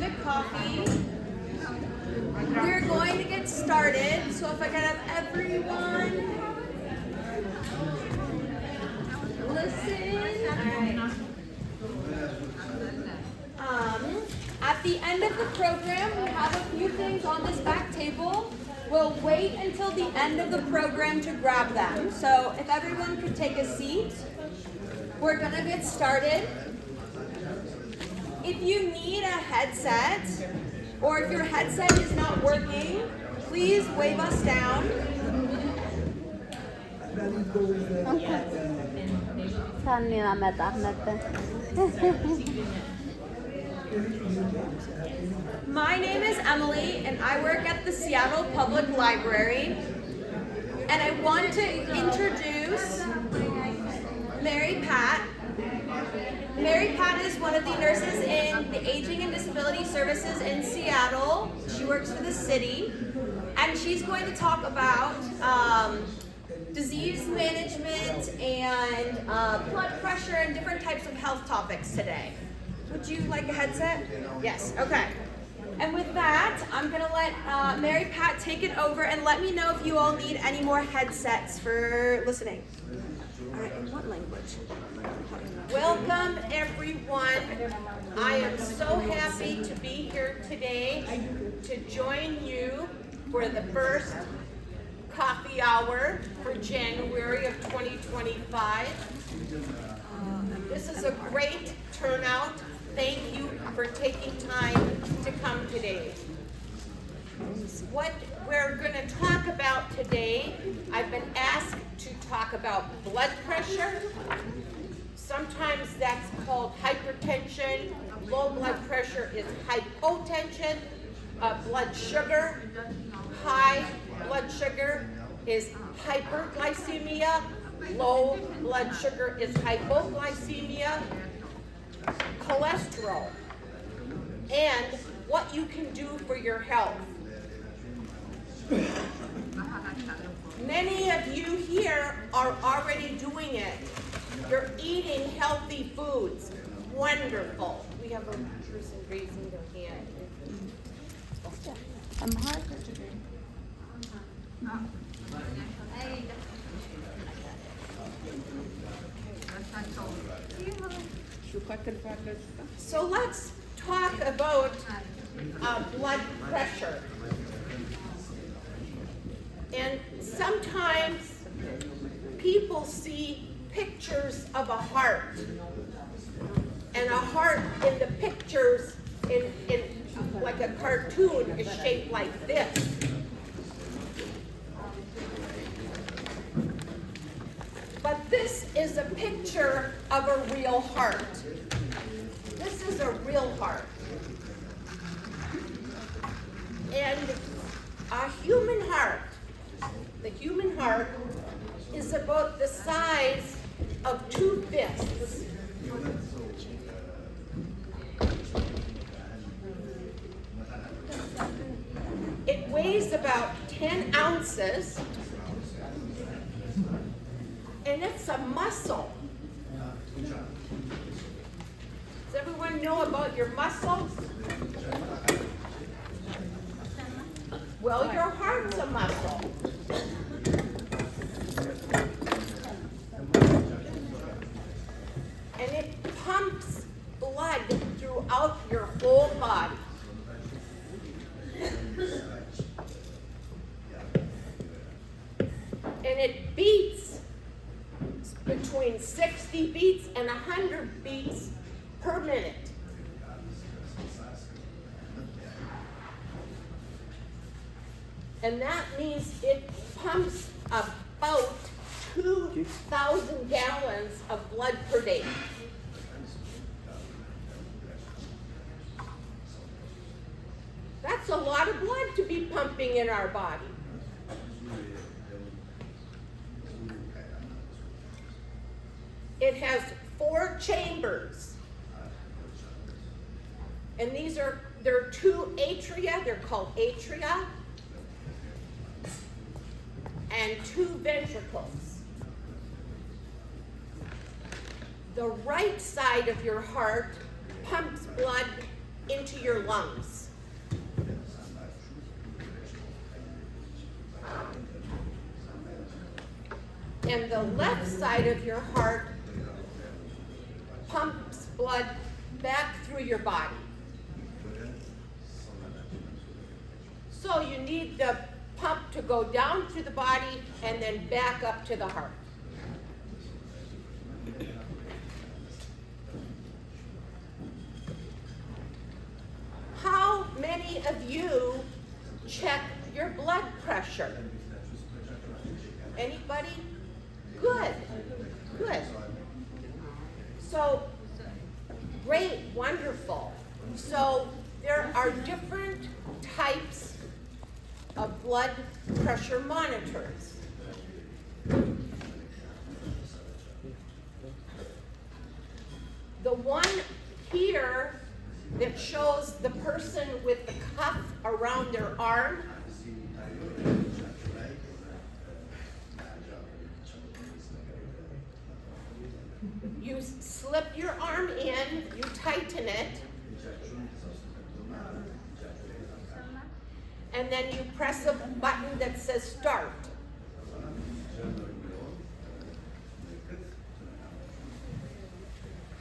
Civic coffee. We're going to get started, so if I can have everyone listen. At the end of the program, we have a few things on this back table. We'll wait until the end of the program to grab them. So if everyone could take a seat, we're going to get started. If you need a headset, or if your headset is not working, please wave us down. My name is Emily, and I work at the Seattle Public Library. And I want to introduce Mary Pat. Mary Pat is one of the nurses in the Aging and Disability Services in Seattle. She works for the city, and she's going to talk about disease management and blood pressure and different types of health topics today. Would you like a headset? Yes, okay. And with that, I'm gonna let Mary Pat take it over and let me know if you all need any more headsets for listening. All right, in what language? Welcome everyone. I am so happy to be here today to join you for the first coffee hour for January of 2025. This is a great turnout. Thank you for taking time to come today. What we're going to talk about today, I've been asked to talk about blood pressure. Sometimes that's called hypertension. Low blood pressure is hypotension. Blood sugar, high blood sugar is hyperglycemia. Low blood sugar is hypoglycemia. Cholesterol, and what you can do for your health. Many of you here are already doing it. You're eating healthy foods. Wonderful. We have a person raising their hand. So let's talk about blood pressure. And sometimes people see pictures of a heart. And a heart in the pictures in like a cartoon is shaped like this. But this is a picture of a real heart. This is a real heart. And a human heart, the human heart, is about the size of 2 fists. It weighs about 10 ounces. And it's a muscle. Does everyone know about your muscles? Well, your heart's a muscle. And it pumps blood throughout your whole body. And it beats between 60 beats and 100 beats per minute. And that means it pumps about 2,000 gallons of blood per day. That's a lot of blood to be pumping in our body. It has 4 chambers. And there are 2 atria, they're called atria, and 2 ventricles. The right side of your heart pumps blood into your lungs. And the left side of your heart pumps blood back through your body. So you need the pump to go down through the body and then back up to the heart. How many of you check your blood pressure? Anybody? Good, good. So, great, wonderful. So, there are different types of blood pressure monitors. The one here that shows the person with the cuff around their arm, you slip your arm in, you tighten it, and then you press a button that says start.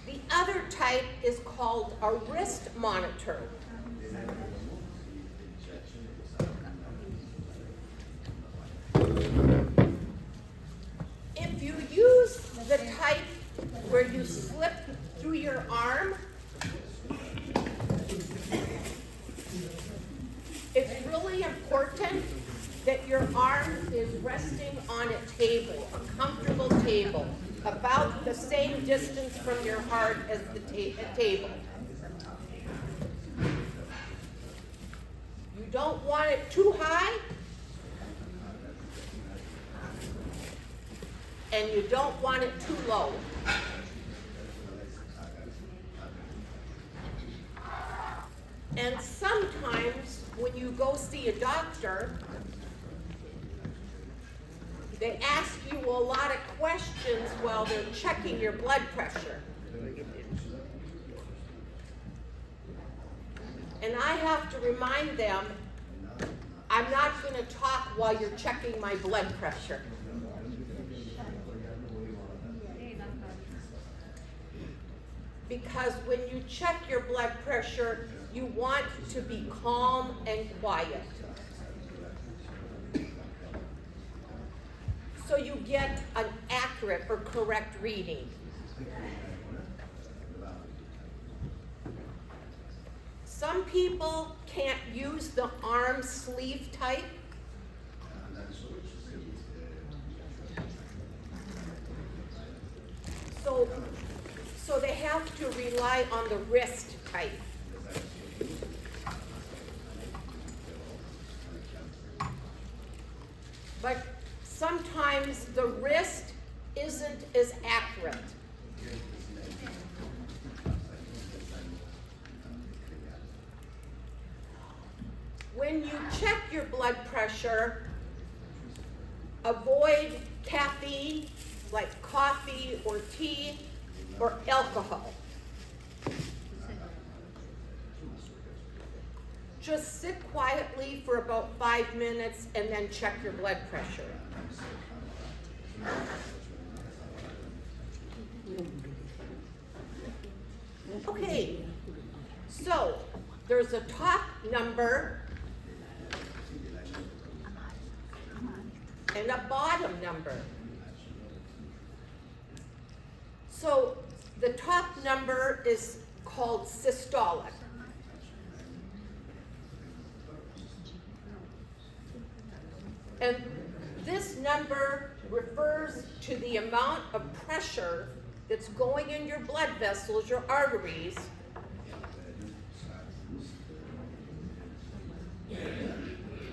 The other type is called a wrist monitor. If you use the type where you slip through your arm, it's really important that your arm is resting on a table, a comfortable table, about the same distance from your heart as the table. You don't want it too high, and you don't want it too low. And sometimes when you go see a doctor, they ask you a lot of questions while they're checking your blood pressure. And I have to remind them, I'm not going to talk while you're checking my blood pressure. Because when you check your blood pressure, you want to be calm and quiet. So you get an accurate or correct reading. Some people can't use the arm sleeve type. So they have to rely on the wrist type. But sometimes the wrist isn't as accurate. When you check your blood pressure, avoid caffeine like coffee or tea or alcohol. Just sit quietly for about 5 minutes and then check your blood pressure. Okay, so there's a top number and a bottom number. So the top number is called systolic. And this number refers to the amount of pressure that's going in your blood vessels, your arteries,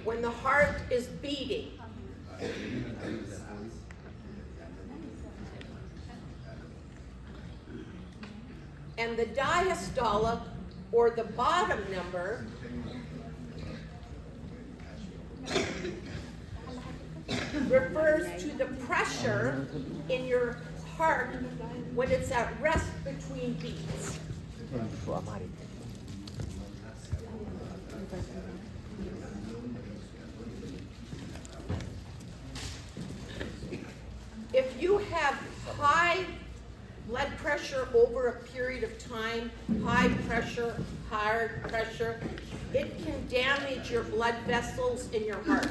when the heart is beating. And the diastolic, or the bottom number, refers to the pressure in your heart when it's at rest between beats. If you have high blood pressure over a period of time, high pressure, it can damage your blood vessels in your heart.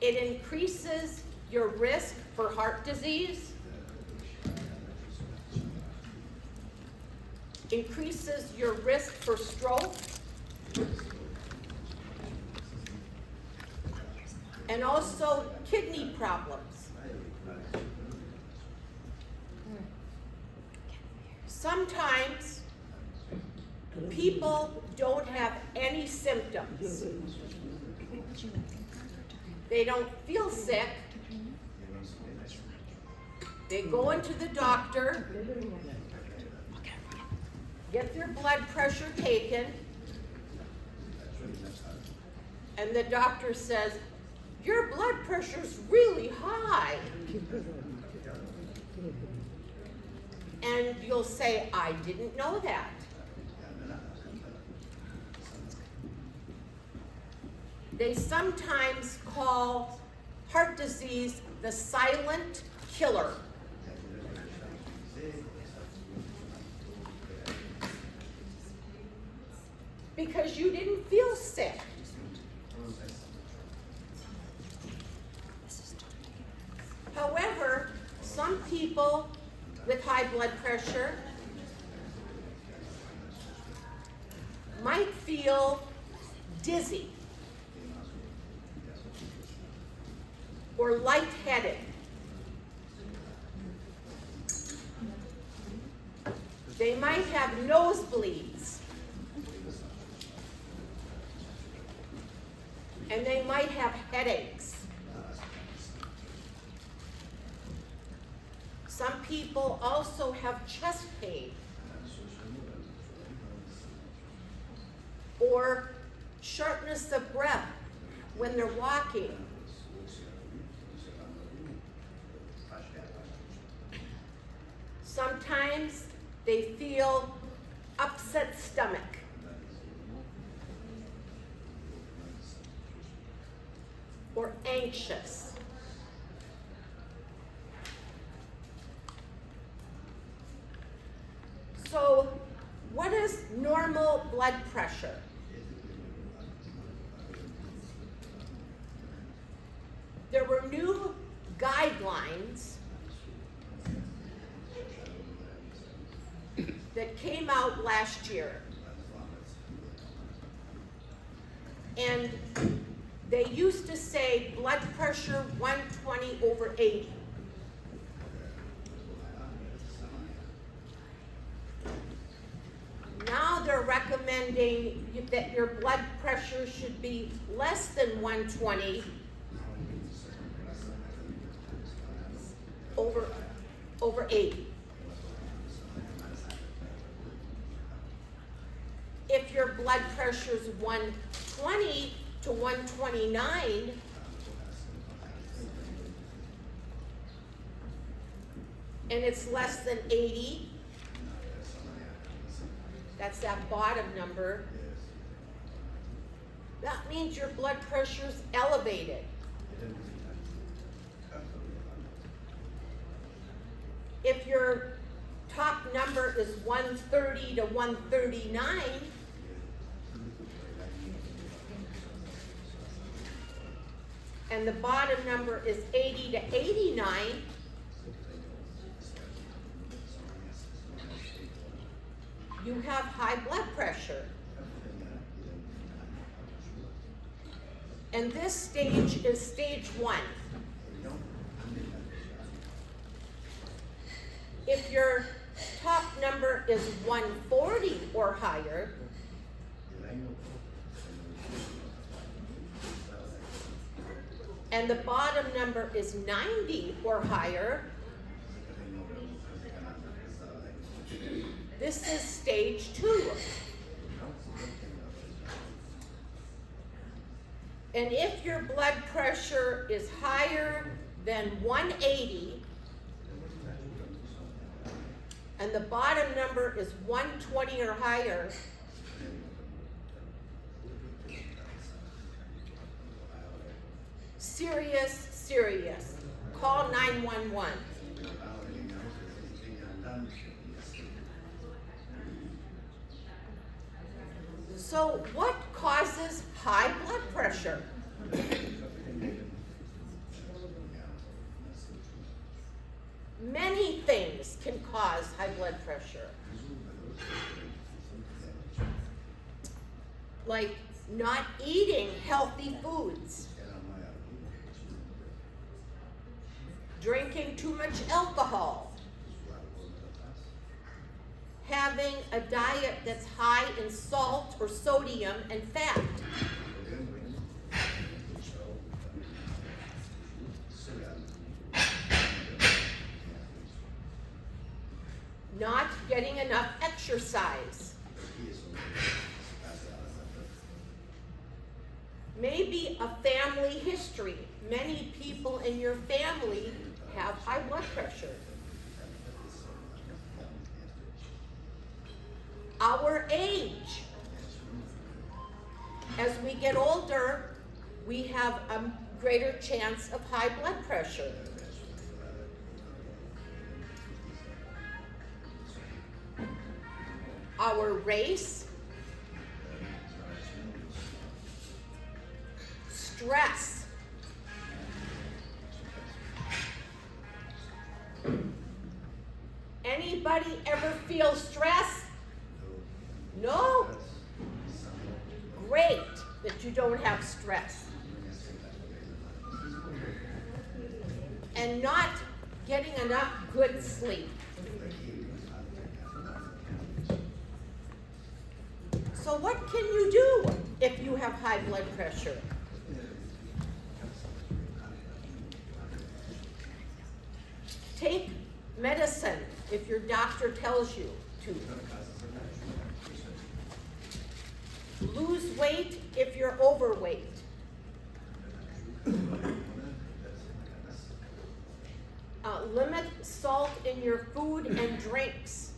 It increases your risk for heart disease, increases your risk for stroke, and also kidney problems. Sometimes people don't have any symptoms. They don't feel sick. They go into the doctor, get their blood pressure taken, and the doctor says, "Your blood pressure's really high." And you'll say, "I didn't know that." They sometimes call heart disease the silent killer. Because you didn't feel sick. However, some people with high blood pressure might feel dizzy or lightheaded. They might have nosebleeds. And they might have headaches. Some people also have chest pain or shortness of breath when they're walking. Sometimes they feel upset stomach. Or anxious. So, what is normal blood pressure? There were new guidelines that came out last year. And they used to say blood pressure 120/80. Now they're recommending that your blood pressure should be less than 120/80. If your blood pressure is 120 to 129, and it's less than 80, that's that bottom number, that means your blood pressure is elevated. If your top number is 130 to 139, and the bottom number is 80 to 89, you have high blood pressure. And this stage is stage 1. If your top number is 140 or higher, and the bottom number is 90 or higher, this is stage 2. And if your blood pressure is higher than 180, and the bottom number is 120 or higher, serious, serious. Call 911. So what causes high blood pressure? Many things can cause high blood pressure. Like not eating healthy foods, drinking too much alcohol, having a diet that's high in salt or sodium and fat, not getting enough exercise, maybe a family history. Many people in your family have high blood pressure. Our age. As we get older, we have a greater chance of high blood pressure. Our race, stress, anybody ever feel stress? No? Great that you don't have stress. And not getting enough good sleep. So what can you do if you have high blood pressure? Take medicine if your doctor tells you to. Lose weight if you're overweight. Limit salt in your food and drinks.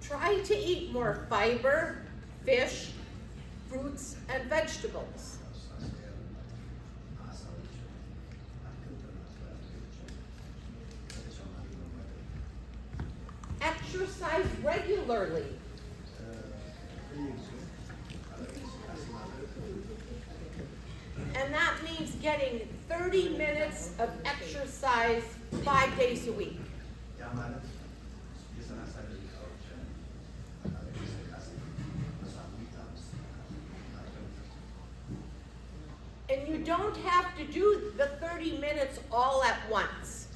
Try to eat more fiber, fish, fruits, and vegetables. Exercise regularly. And that means getting 30 minutes of exercise 5 days a week. And you don't have to do the 30 minutes all at once.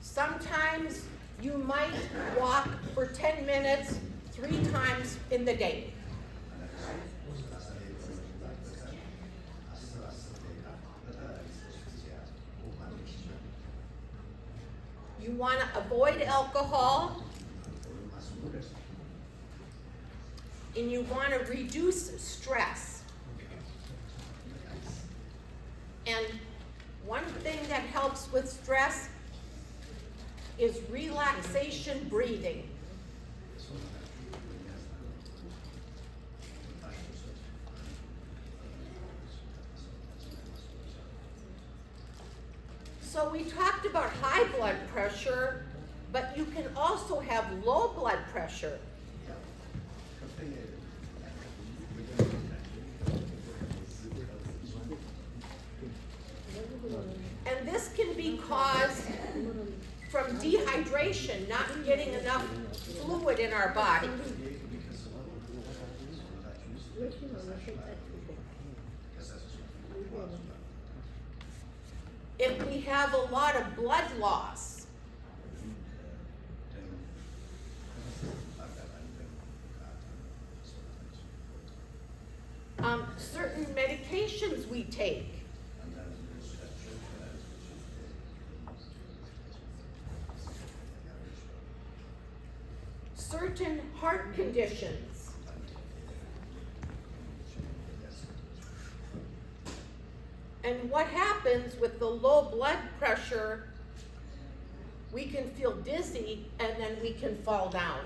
Sometimes you might walk for 10 minutes 3 times in the day. You want to avoid alcohol, and you want to reduce stress. And one thing that helps with stress is relaxation breathing. So we talked about high blood pressure, but you can also have low blood pressure. And this can be caused from dehydration, not getting enough fluid in our body. If we have a lot of blood loss, certain medications we take, certain heart conditions. And what happens with the low blood pressure, we can feel dizzy and then we can fall down.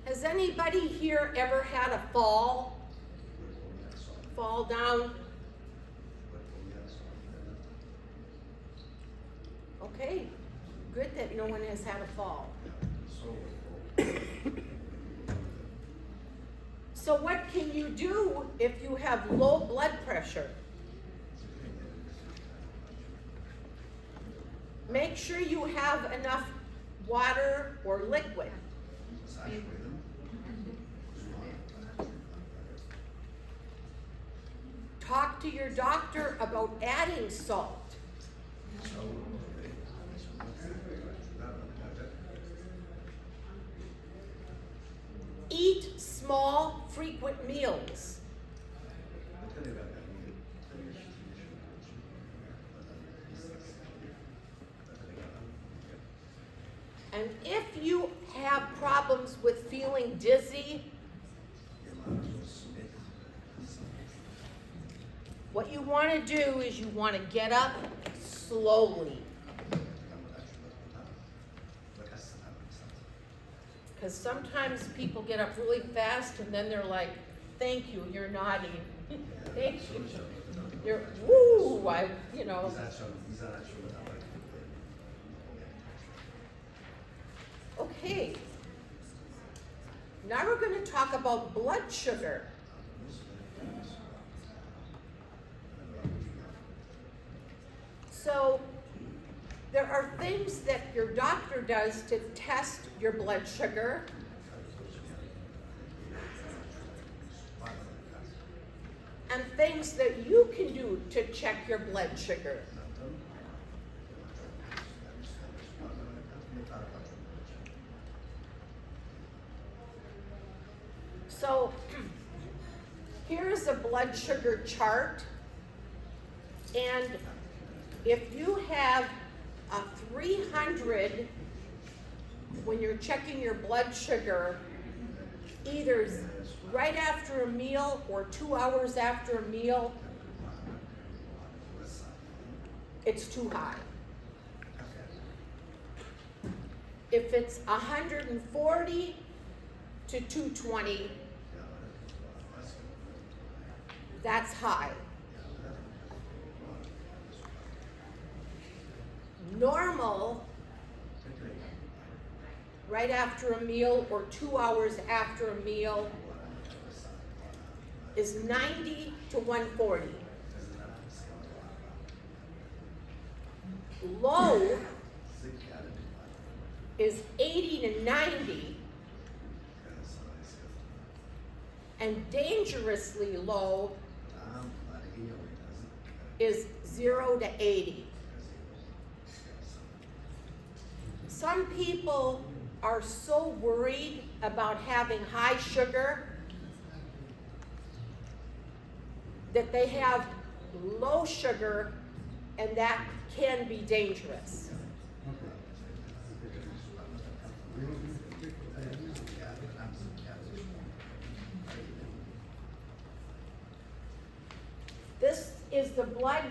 Has anybody here ever had a fall? Fall down? Okay, good that no one has had a fall. So what can you do if you have low blood pressure? Make sure you have enough water or liquid. Talk to your doctor about adding salt. Eat small, frequent meals. And if you have problems with feeling dizzy, what you want to do is you want to get up slowly. Because sometimes people get up really fast and then they're like, thank you, you're nodding. Thank you. You're, woo, you know. Okay. Now we're going to talk about blood sugar. So there are things that your doctor does to test your blood sugar. And things that you can do to check your blood sugar. So here is a blood sugar chart, and if you have a 300 when you're checking your blood sugar, either right after a meal or 2 hours after a meal, it's too high. If it's 140 to 220, that's high. Normal, right after a meal or 2 hours after a meal, is 90 to 140. Low is 80 to 90, and dangerously low is 0 to 80. Some people are so worried about having high sugar that they have low sugar, and that can be dangerous. This is the blood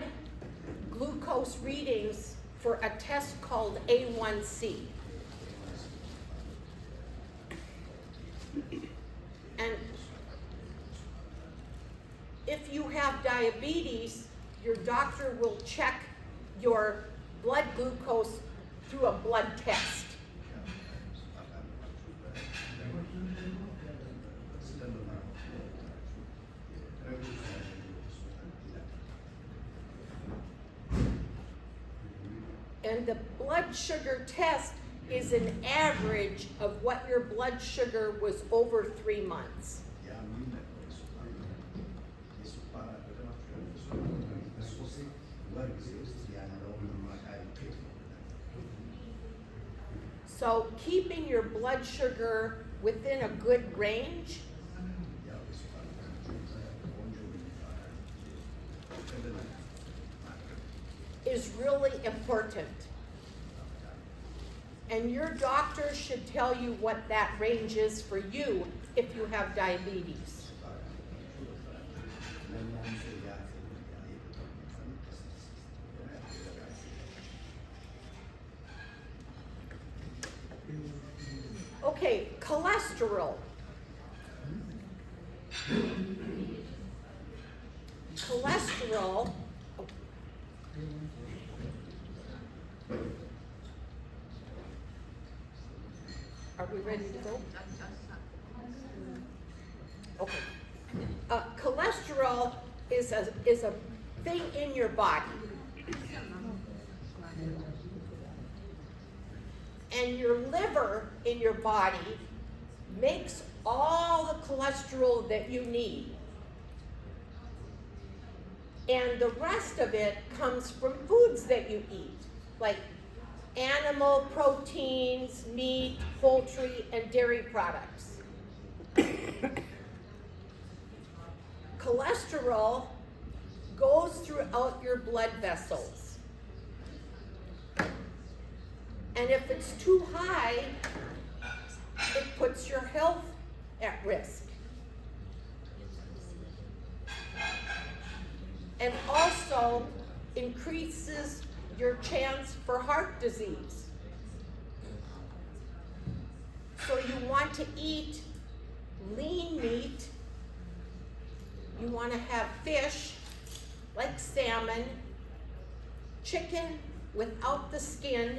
glucose readings for a test called A1C. And if you have diabetes, your doctor will check your blood glucose through a blood test. And the blood sugar test is an average of what your blood sugar was over 3 months. So keeping your blood sugar within a good range is really important. And your doctor should tell you what that range is for you if you have diabetes. Okay, cholesterol. Cholesterol. Are we ready to go? Okay. Cholesterol is a thing in your body. And your liver in your body makes all the cholesterol that you need. And the rest of it comes from foods that you eat, like animal proteins, meat, poultry, and dairy products. Cholesterol goes throughout your blood vessels. And if it's too high, it puts your health at risk. And also increases your chance for heart disease. So you want to eat lean meat. You want to have fish like salmon, chicken without the skin,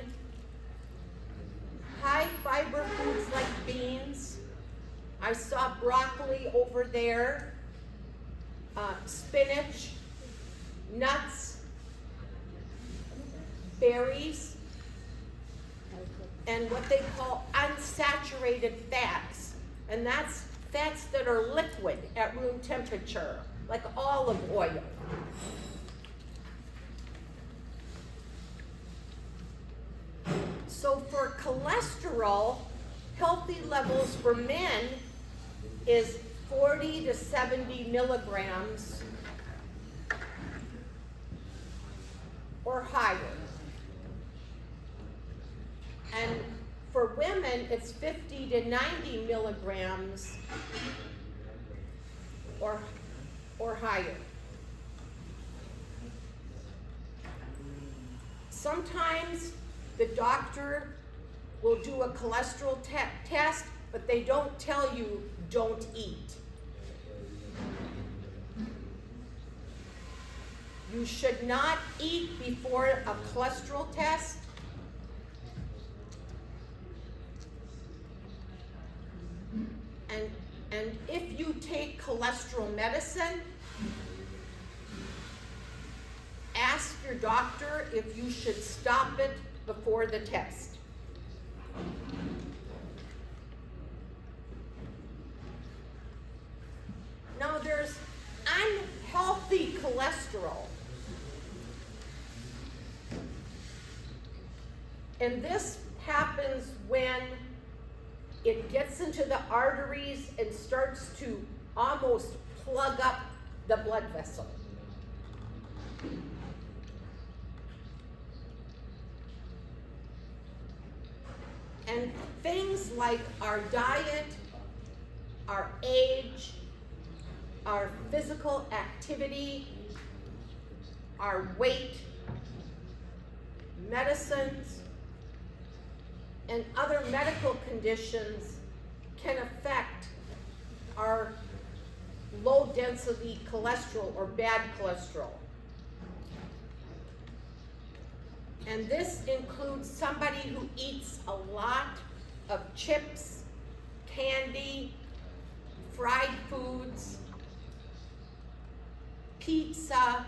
high fiber foods like beans. I saw broccoli over there, spinach, nuts, berries, and what they call unsaturated fats. And that's fats that are liquid at room temperature, like olive oil. So for cholesterol, healthy levels for men is 40 to 70 milligrams or higher. And for women, it's 50 to 90 milligrams or higher. Sometimes the doctor will do a cholesterol test, but they don't tell you don't eat. You should not eat before a cholesterol test. And if you take cholesterol medicine, ask your doctor if you should stop it before the test. Now there's unhealthy cholesterol. And this happens when it gets into the arteries and starts to almost plug up the blood vessel. And things like our diet, our age, our physical activity, our weight, medicines, and other medical conditions can affect our low density cholesterol or bad cholesterol. And this includes somebody who eats a lot of chips, candy, fried foods, pizza,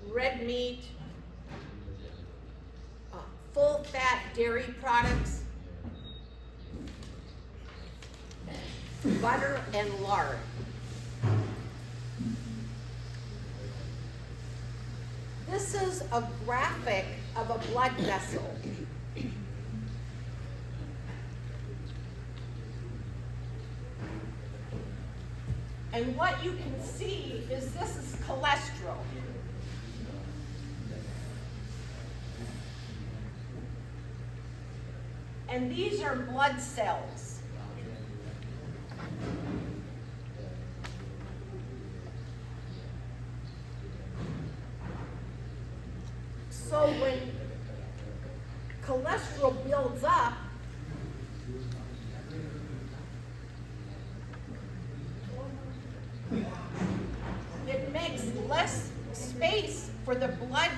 red meat, full-fat dairy products, butter and lard. This is a graphic of a blood vessel. And what you can see is this is cholesterol. And these are blood cells. So when cholesterol builds up, it makes less space for the blood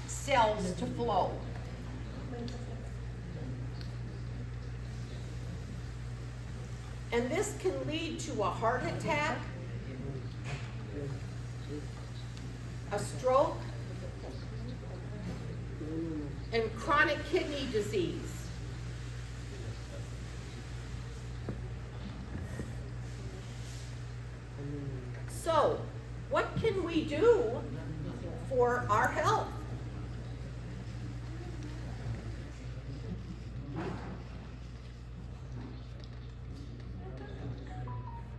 cells to flow. And this can lead to a heart attack, a stroke, and chronic kidney disease. So, what can we do for our health?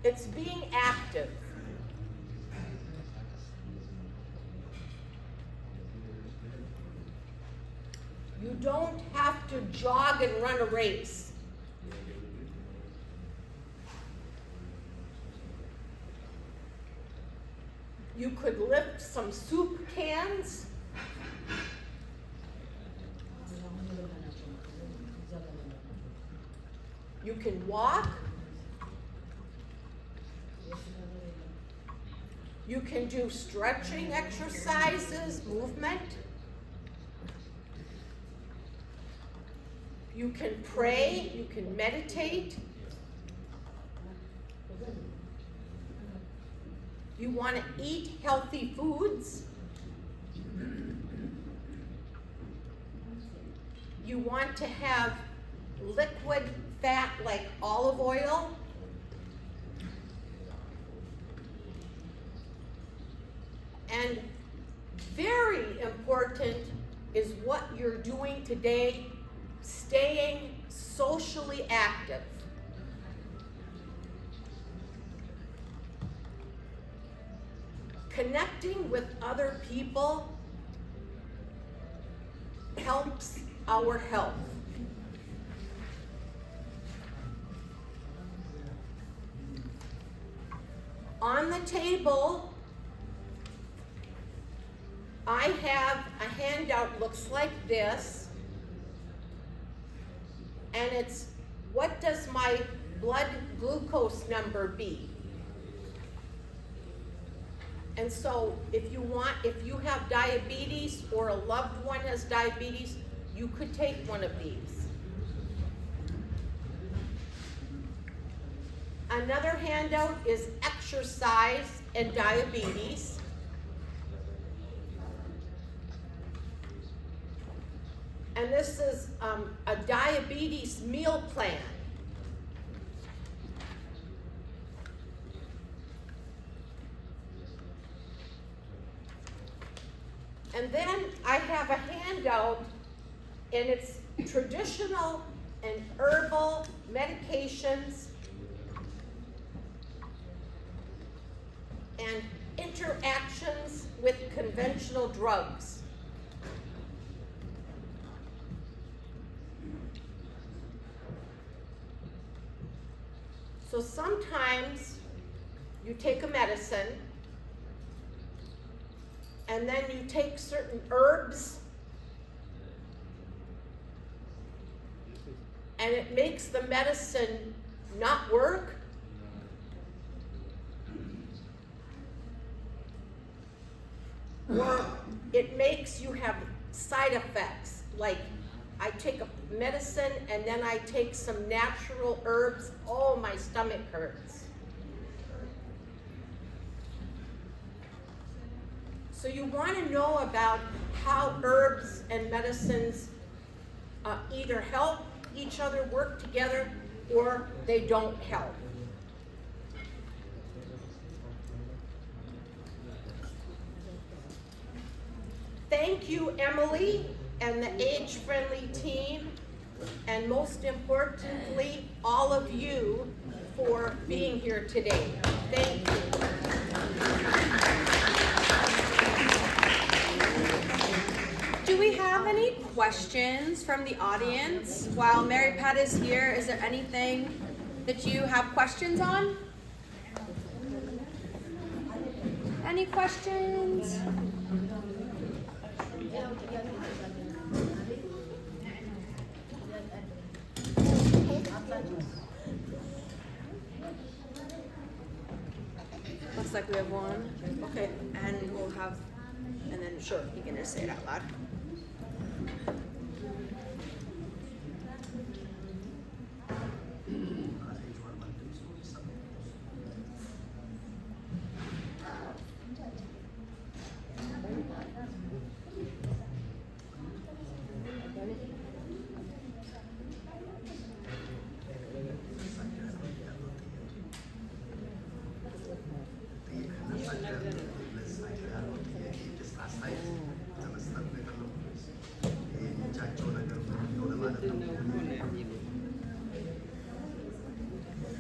It's being active. You don't have to jog and run a race. You could lift some soup cans. You can walk. You can do stretching exercises, movement. You can pray, you can meditate. You want to eat healthy foods. You want to have liquid fat like olive oil. And very important is what you're doing today, staying socially active. Connecting with other people helps our health. On the table, I have a handout, looks like this, and it's, what does my blood glucose number be? And so if you have diabetes or a loved one has diabetes, you could take one of these. Another handout is exercise and diabetes. And this is a diabetes meal plan. And then I have a handout, and it's traditional and herbal medications and interactions with conventional drugs. So sometimes you take a medicine, and then you take certain herbs, and it makes the medicine not work. Or it makes you have side effects, like I take a medicine and then I take some natural herbs, oh, my stomach hurts. So you want to know about how herbs and medicines either help each other work together or they don't help. Thank you, Emily, and the age-friendly team, and most importantly, all of you for being here today. Thank you. do we have any questions from the audience? While Mary Pat is here, is there anything that you have questions on? Any questions? Looks like we have one. Okay, and we'll have, and then sure, you can just say it out loud.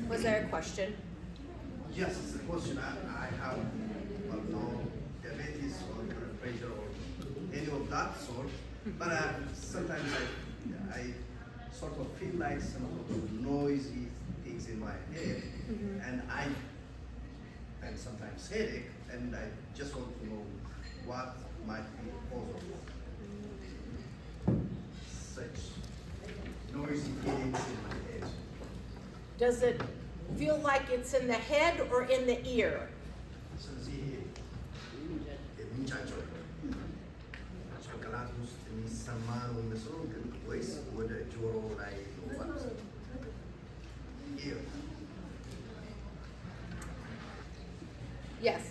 Was there a question? Yes, it's a question. I have no diabetes or blood pressure or any of that sort, but sometimes I sort of feel like some noisy things in my head, and and sometimes headache, and I just want to know what might be the cause of such noisy feelings in my head. Does it feel like it's in the head or in the ear? So si muchacho ሾከላቱስ የሚሰማን የሚመስለው ግን ወይስ ወደ ጆሮ ላይ ነው ማለት ነው? Ear. Yes.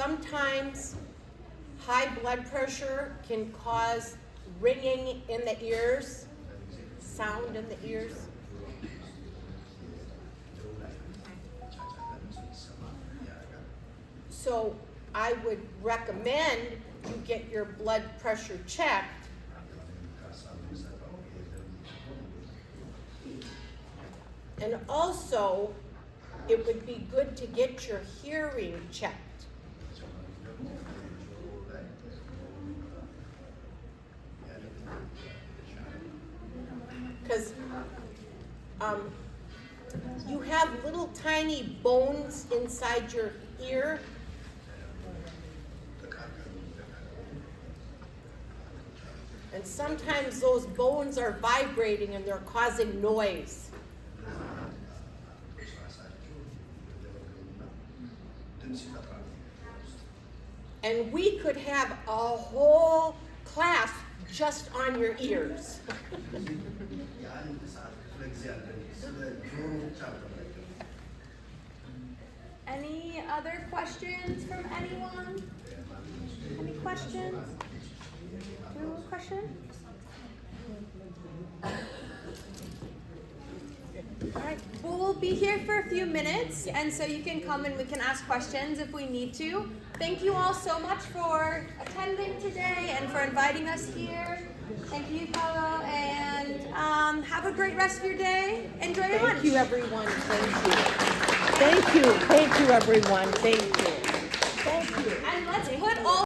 Sometimes high blood pressure can cause ringing in the ears, sound in the ears. So I would recommend you get your blood pressure checked. And also, it would be good to get your hearing checked. Because you have little tiny bones inside your ear. And sometimes those bones are vibrating and they're causing noise. And we could have a whole class just on your ears. Any other questions from anyone? Any questions? Do you have a question? All right, well, we'll be here for a few minutes, and so you can come and we can ask questions if we need to. Thank you all so much for attending today and for inviting us here. Thank you, Paolo, and have a great rest of your day. Enjoy your lunch. Thank you, everyone. Thank you. Thank you. Thank you, everyone. Thank you. Thank you. And let's put